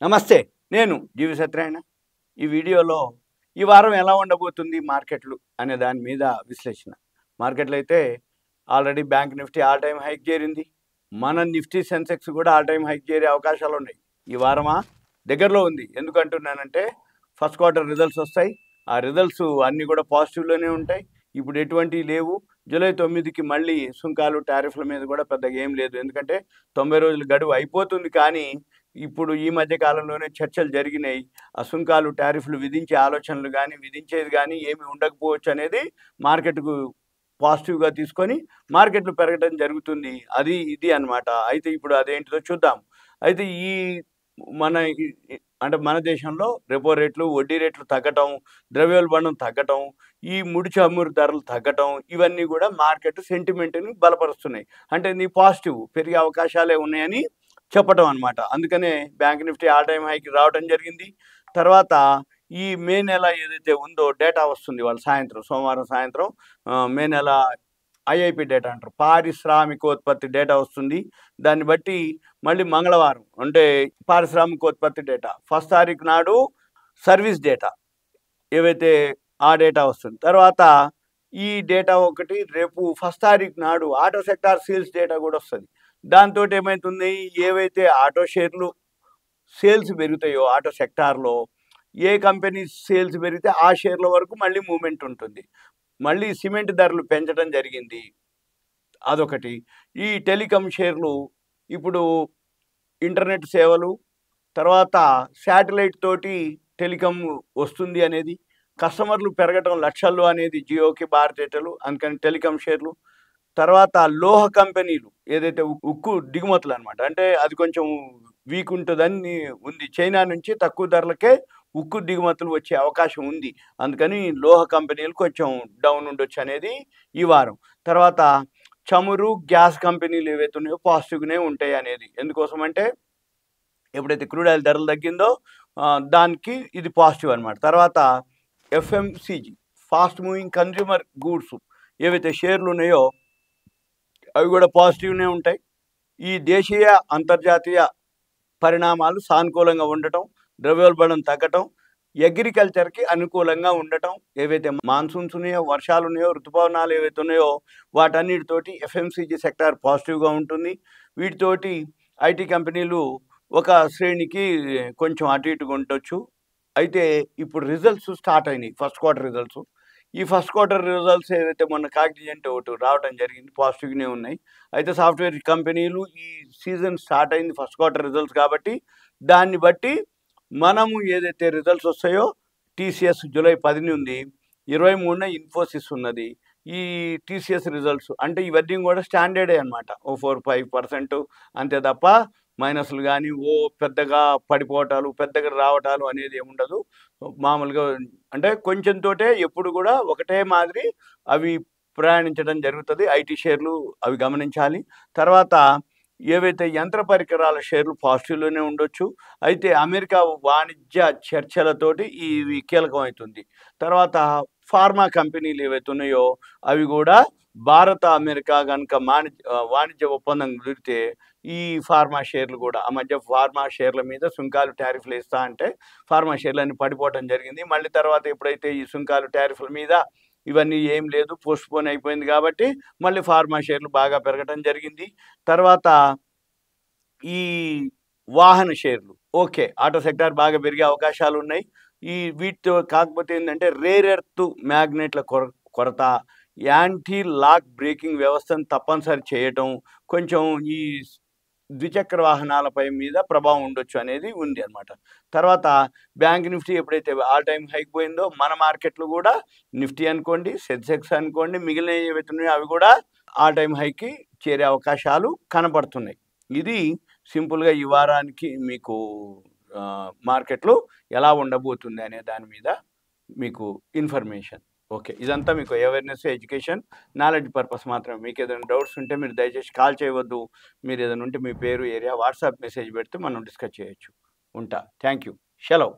నమస్తే. నేను జీవి సత్యనారాయణ. ఈ వీడియోలో ఈ వారం ఎలా ఉండబోతుంది మార్కెట్లు అనే దాని మీద విశ్లేషణ. మార్కెట్‌లో అయితే already bank Nifty all time hike చేరింది. మన నిఫ్టీ సెన్సెక్స్ కూడా ఆల్ టైమ్ హైక్ చేరే అవకాశాలున్నాయి. ఈ వారమా దగ్గరలో ఉంది. ఎందుకంటున్నానంటే ఫస్ట్ క్వార్టర్ రిజల్ట్స్ వస్తాయి. ఆ రిజల్ట్స్ అన్నీ కూడా పాజిటివ్‌లోనే ఉంటాయి. ఇప్పుడు ఎటువంటివి లేవు. జూలై 9కి మళ్ళీ సుంకాలు, టారిఫ్‌ల మీద కూడా పెద్దగా ఏం లేదు. ఎందుకంటే 90 రోజుల గడువు అయిపోతుంది. కానీ ఇప్పుడు ఈ మధ్య కాలంలోనే చర్చలు జరిగినాయి. ఆ సుంకాలు, టారిఫ్‌లు విధించే ఆలోచనలు గానీ, విధించేది గానీ ఏమి ఉండకపోవచ్చు అనేది మార్కెట్‌కు పాజిటివ్‌గా తీసుకొని మార్కెట్లు పెరగడం జరుగుతుంది. అది ఇది అన్నమాట. అయితే ఇప్పుడు అదేంటిదో చూద్దాం. అయితే ఈ మన ఈ ఈ అంటే మన దేశంలో రెపో రేట్లు, వడ్డీ రేట్లు తగ్గటం, ద్రవ్యోల్బణం తగ్గటం, ఈ ముడి చమురు ధరలు తగ్గటం ఇవన్నీ గూడా మార్కెట్ సెంటిమెంట్‌ని బలపరుస్తున్నాయి. అంటే ఇది పాజిటివ్ పెరిగే అవకాశాలే ఉన్నాయని చెప్పటం అన్నమాట. అందుకనే బ్యాంక్ నిఫ్టీ ఆల్ టైమ్ హైకి రావడం జరిగింది. తర్వాత ఈ మే నెల ఏదైతే ఉందో డేటా వస్తుంది ఇవాళ సాయంత్రం, సోమవారం సాయంత్రం మే నెల ఐఐపి డేటా అంటారు. పారిశ్రామికోత్పత్తి డేటా వస్తుంది. దాన్ని బట్టి మళ్ళీ మంగళవారం అంటే పారిశ్రామికోత్పత్తి డేటా. ఫస్ట్ తారీఖు నాడు సర్వీస్ డేటా ఏవైతే ఆ డేటా వస్తుంది. తర్వాత ఈ డేటా ఒకటి రేపు ఫస్ట్ తారీఖు నాడు ఆటో సెక్టార్ సేల్స్ డేటా కూడా వస్తది. దాంతోటి ఏమైతుంది ఏవైతే ఆటో షేర్లు సేల్స్ పెరుగుతాయో ఆటో సెక్టార్‌లో ఏ కంపెనీ సేల్స్ పెరిగితే ఆ షేర్ల వరకు మళ్ళీ మూవ్‌మెంట్ ఉంటుంది. మళ్ళీ సిమెంట్ ధరలు పెంచడం జరిగింది. అదొకటి. ఈ టెలికాం షేర్లు ఇప్పుడు ఇంటర్నెట్ సేవలు, తర్వాత శాటిలైట్ తోటి టెలికాం వస్తుంది అనేది, కస్టమర్లు పెరగటం లక్షల్లో అనేది జియోకి, భారత్ ఎయిర్టెల్ అందుకని టెలికాం షేర్లు. తర్వాత లోహ కంపెనీలు ఏదైతే ఉక్కు దిగుమతులనమాట. అంటే అది కొంచెం వీక్ ఉంటదని ఉంది. చైనా నుంచి తక్కువ ధరలకే ఉక్కు దిగుమతులు వచ్చే అవకాశం ఉంది. అందుకని లోహ కంపెనీలు కొంచెం డౌన్ ఉండొచ్చనేది ఈ వారం. తర్వాత చమురు, గ్యాస్ కంపెనీలు ఏవైతే ఉన్నాయో పాజిటివ్‌గానే ఉంటాయి అనేది. ఎందుకోసమంటే ఎప్పుడైతే క్రూడ్ ఆయిల్ ధరలు తగ్గిందో దానికి ఇది పాజిటివ్ అనమాట. తర్వాత FMCG fast moving consumer goods ఏవైతే షేర్లు ఉన్నాయో అవి కూడా పాజిటివ్‌నే ఉంటాయి. ఈ దేశీయ, అంతర్జాతీయ పరిణామాలు సానుకూలంగా ఉండటం, ద్రవ్యోల్బణం తగ్గటం, అగ్రికల్చర్‌కి అనుకూలంగా ఉండటం, ఏవైతే మాన్సూన్స్ ఉన్నాయో, వర్షాలు ఉన్నాయో, ఋతుపవనాలు ఏవైతే ఉన్నాయో వాటన్నిటితోటి ఎఫ్ఎంసీజీ సెక్టార్ పాజిటివ్‌గా ఉంటుంది. వీటితోటి ఐటీ కంపెనీలు ఒక శ్రేణికి కొంచెం అటు ఇటుగా ఉండొచ్చు. అయితే ఇప్పుడు రిజల్ట్స్ స్టార్ట్ అయినాయి. First quarter results. ఈ ఫస్ట్ క్వార్టర్ రిజల్ట్స్ ఏదైతే మొన్న కాగ్నిజెంట్ ఒకటి రావడం జరిగింది. పాజిటివ్‌గానే ఉన్నాయి. అయితే సాఫ్ట్‌వేర్ కంపెనీలు ఈ సీజన్ స్టార్ట్ అయింది ఫస్ట్ క్వార్టర్ రిజల్ట్స్ కాబట్టి దాన్ని బట్టి మనము ఏదైతే రిజల్ట్స్ వస్తాయో టీసీఎస్ జూలై 10 ఉంది. 23న ఇన్ఫోసిస్ ఉన్నది. ఈ టీసీఎస్ రిజల్ట్స్ అంటే ఇవన్నీ కూడా స్టాండర్డే అనమాట. ఓ 4, 5% అంతే తప్ప మైనస్‌లు గాని, పెద్దగా పడిపోవటాలు, పెద్దగా రావటాలు అనేది ఏముండదు. మామూలుగా అంటే కొంచెం తోటే ఎప్పుడు కూడా ఒకటే మాదిరి అవి ప్రయాణించడం జరుగుతది. ఐటీ షేర్లు అవి గమనించాలి. తర్వాత ఏవైతే యంత్ర పరికరాల షేర్లు పాజిటివ్‌లోనే ఉండొచ్చు. అయితే అమెరికా వాణిజ్య చర్చలతోటి ఇవి కీలకమవుతుంది. తర్వాత ఫార్మా కంపెనీలు ఏవైతే ఉన్నాయో అవి కూడా భారత, అమెరికా గనుక వాణిజ్య ఒప్పందం కుదిరితే ఈ ఫార్మా షేర్లు కూడా ఆ మధ్య ఫార్మా షేర్ల మీద సుంకాలు, టారిఫ్‌లు ఏస్తా అంటే ఫార్మా షేర్లన్నీ పడిపోవటం జరిగింది. మళ్ళీ తర్వాత ఎప్పుడైతే ఈ సుంకాలు, టారిఫ్‌ల మీద ఇవన్నీ ఏం లేదు పోస్ట్‌పోన్ అయిపోయింది కాబట్టి మళ్ళీ ఫార్మా షేర్లు బాగా పెరగటం జరిగింది. తర్వాత ఈ వాహన షేర్లు ఓకే. ఆటో సెక్టార్ బాగా పెరిగే అవకాశాలున్నాయి. ఈ వీటితో కాకపోతే ఏందంటే రేర్ ఎర్త్ మ్యాగ్నెట్‌ల కొరత, యాంటీ లాక్ బ్రేకింగ్ వ్యవస్థను తప్పనిసరి చేయటం, కొంచెం ఈ ద్విచక్ర వాహనాలపై మీద ప్రభావం ఉండొచ్చు అనేది ఉంది అనమాట. తర్వాత బ్యాంక్ నిఫ్టీ ఎప్పుడైతే ఆల్ టైమ్ హైక్ పోయిందో మన మార్కెట్లు కూడా నిఫ్టీ అనుకోండి, సెన్సెక్స్ అనుకోండి, మిగిలినవి ఏవైతే ఉన్నాయో అవి కూడా ఆల్ టైమ్ హైకి చేరే అవకాశాలు కనపడుతున్నాయి. ఇది సింపుల్‌గా ఈ వారానికి మీకు మార్కెట్లు ఎలా ఉండబోతుంది అనే దాని మీద మీకు ఇన్ఫర్మేషన్. ఓకే. ఇదంతా మీకు అవేర్‌నెస్, ఎడ్యుకేషన్, నాలెడ్జ్ పర్పస్ మాత్రమే. మీకేదైనా డౌట్స్ ఉంటే మీరు దయచేసి కాల్ చేయవద్దు. మీరేదైనా ఉంటే మీ పేరు, ఏరియా, వాట్సాప్ మెసేజ్ పెడితే మనం డిస్కస్ చేయొచ్చు. ఉంటా. Thank you. సెలవు.